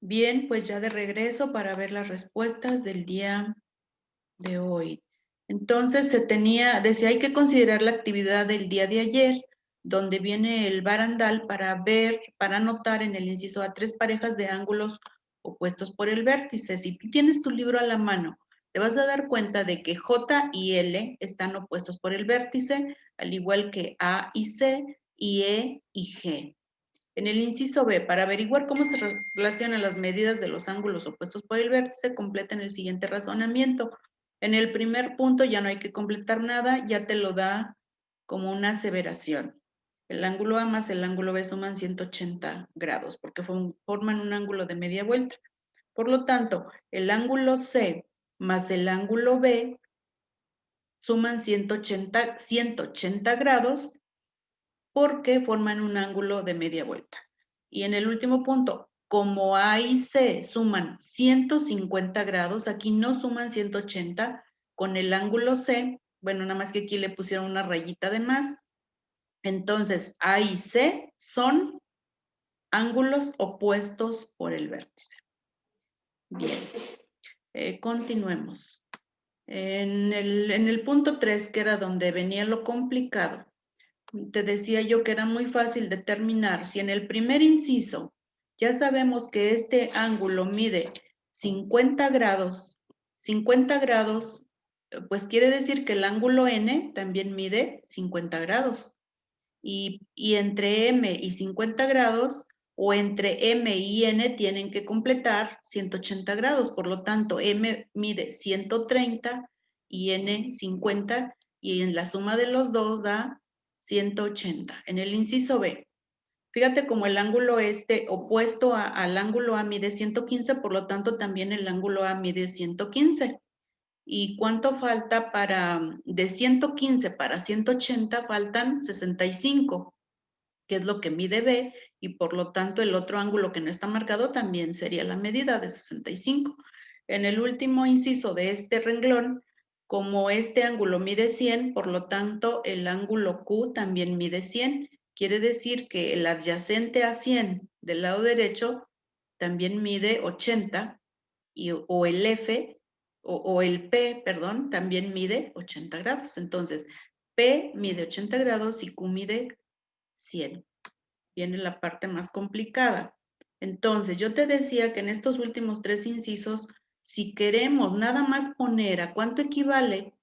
Bien, pues ya de regreso para ver las respuestas del día de hoy. Entonces decía, hay que considerar la actividad del día de ayer, donde viene el barandal para anotar en el inciso A 3 parejas de ángulos opuestos por el vértice. Si tú tienes tu libro a la mano, te vas a dar cuenta de que J y L están opuestos por el vértice, al igual que A y C, y E y G. En el inciso B, para averiguar cómo se relacionan las medidas de los ángulos opuestos por el vértice, completen el siguiente razonamiento. En el primer punto ya no hay que completar nada, ya te lo da como una aseveración. El ángulo A más el ángulo B suman 180 grados, porque forman un ángulo de media vuelta. Por lo tanto, el ángulo C más el ángulo B suman 180 grados, porque forman un ángulo de media vuelta. Y en el último punto, como A y C suman 150 grados, aquí no suman 180, con el ángulo C, bueno, nada más que aquí le pusieron una rayita de más, entonces A y C son ángulos opuestos por el vértice. Bien, continuemos. En el punto 3, que era donde venía lo complicado, te decía yo que era muy fácil determinar si en el primer inciso ya sabemos que este ángulo mide 50 grados, pues quiere decir que el ángulo N también mide 50 grados. Y entre M y 50 grados, o entre M y N, tienen que completar 180 grados. Por lo tanto, M mide 130 y N 50, y en la suma de los dos da 180. En el inciso B, fíjate como el ángulo opuesto al ángulo A mide 115, por lo tanto también el ángulo A mide 115. ¿Y cuánto falta de 115 para 180? Faltan 65, que es lo que mide B, y por lo tanto el otro ángulo que no está marcado también sería la medida de 65. En el último inciso de este renglón, como este ángulo mide 100, por lo tanto el ángulo Q también mide 100. Quiere decir que el adyacente a 100 del lado derecho también mide 80, o el F, o el P, perdón, también mide 80 grados. Entonces, P mide 80 grados y Q mide 100. Viene la parte más complicada. Entonces, yo te decía que en estos últimos 3 incisos, si queremos nada más poner a cuánto equivale,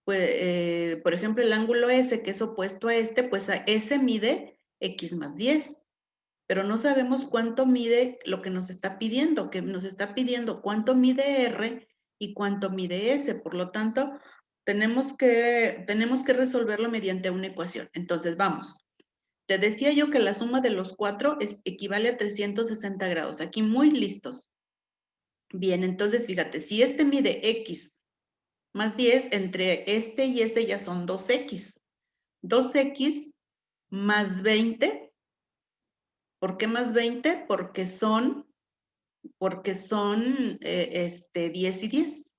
pues, por ejemplo, el ángulo S, que es opuesto a este, pues a S mide X más 10. Pero no sabemos cuánto mide lo que nos está pidiendo, cuánto mide R y cuánto mide S. Por lo tanto, tenemos que resolverlo mediante una ecuación. Entonces, vamos. Te decía yo que la suma de los 4 equivale a 360 grados. Aquí muy listos. Bien, entonces fíjate, si este mide X más 10, entre este y este ya son 2X. 2X más 20. ¿Por qué más 20? Porque son 10 y 10.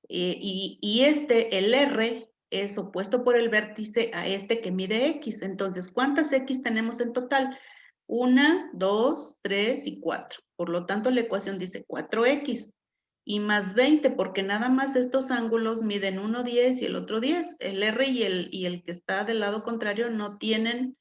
El R es opuesto por el vértice a este que mide X. Entonces, ¿cuántas X tenemos en total? 1, 2, 3 y 4. Por lo tanto, la ecuación dice 4X y más 20, porque nada más estos ángulos miden uno 10 y el otro 10. El R y el que está del lado contrario no tienen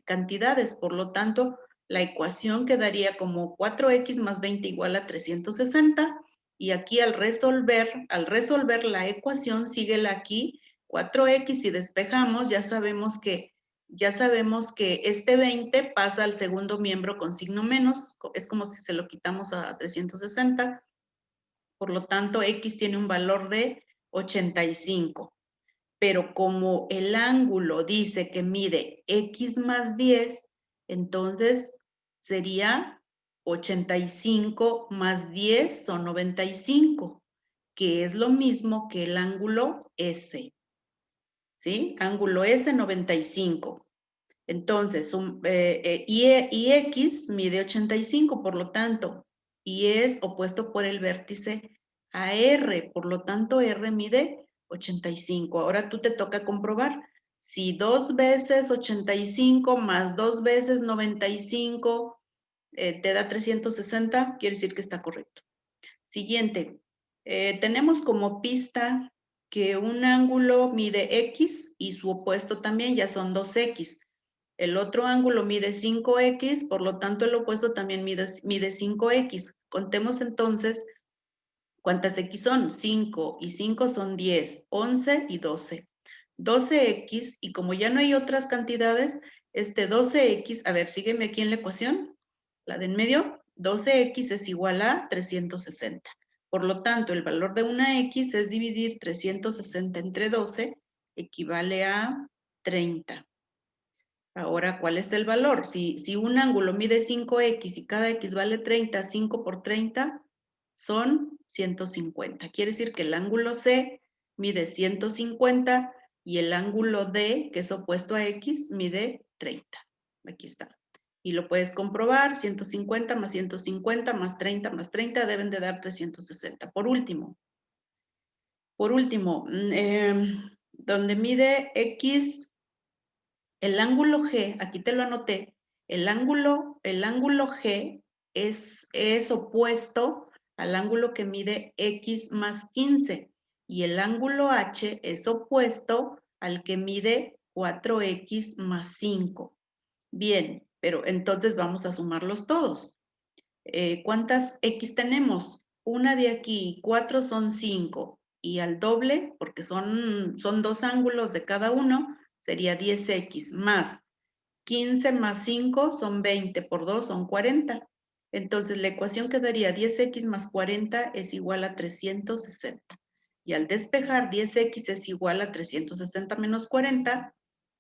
cantidades. Por lo tanto, la ecuación quedaría como 4X más 20 igual a 360. Y aquí al resolver la ecuación, síguela aquí, 4X, y despejamos, ya sabemos que este 20 pasa al segundo miembro con signo menos, es como si se lo quitamos a 360, por lo tanto X tiene un valor de 85. Pero como el ángulo dice que mide X más 10, entonces sería 85 más 10 son 95, que es lo mismo que el ángulo S. ¿Sí? Ángulo S, 95. Entonces, y X mide 85, por lo tanto, y es opuesto por el vértice a R, por lo tanto, R mide 85. Ahora tú te toca comprobar si 2 veces 85 más 2 veces 95 te da 360, quiere decir que está correcto. Siguiente, tenemos como pista que un ángulo mide X y su opuesto también, ya son 2X. El otro ángulo mide 5X, por lo tanto el opuesto también mide 5X. Contemos entonces cuántas X son. 5 y 5 son 10, 11 y 12. 12X, y como ya no hay otras cantidades, 12X, a ver, sígueme aquí en la ecuación, la de en medio, 12X es igual a 360. Por lo tanto, el valor de una X es dividir 360 entre 12, equivale a 30. Ahora, ¿cuál es el valor? Si un ángulo mide 5X y cada X vale 30, 5 por 30 son 150. Quiere decir que el ángulo C mide 150 y el ángulo D, que es opuesto a X, mide 30. Aquí está. Y lo puedes comprobar, 150 más 150 más 30 más 30 deben de dar 360. Por último, donde mide X, el ángulo G, aquí te lo anoté, el ángulo G es opuesto al ángulo que mide X más 15 y el ángulo H es opuesto al que mide 4X más 5. Bien, pero entonces vamos a sumarlos todos. ¿Cuántas X tenemos? Una de aquí, 4 son 5 y al doble, porque son dos ángulos de cada uno, sería 10X más 15 más 5 son 20, por 2 son 40. Entonces la ecuación quedaría 10X más 40 es igual a 360. Y al despejar 10X es igual a 360 menos 40,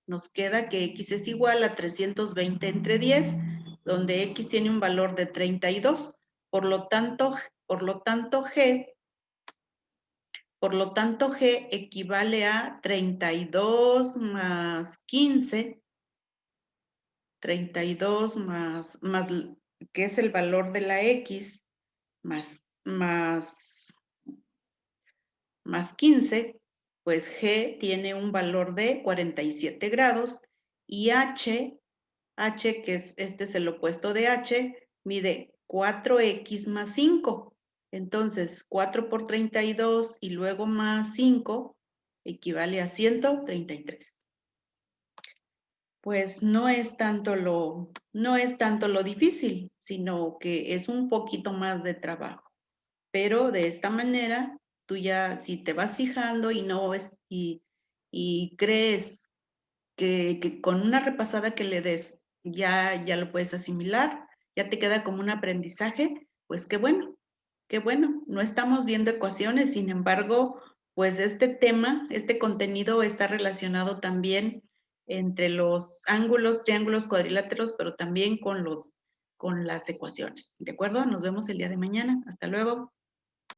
nos queda que X es igual a 320 entre 10, donde X tiene un valor de 32. Por lo tanto, G equivale a 32 más 15, 32 más, que es el valor de la X, más 15, pues G tiene un valor de 47 grados y H, que este es el opuesto de H, mide 4X más 5. Entonces, 4 por 32 y luego más 5 equivale a 133. Pues no es tanto lo difícil, sino que es un poquito más de trabajo. Pero de esta manera, tú ya, si te vas fijando y crees que con una repasada que le des, ya lo puedes asimilar, ya te queda como un aprendizaje, pues qué bueno, no estamos viendo ecuaciones, sin embargo, pues este tema, este contenido está relacionado también entre los ángulos, triángulos, cuadriláteros, pero también con las ecuaciones. ¿De acuerdo? Nos vemos el día de mañana. Hasta luego.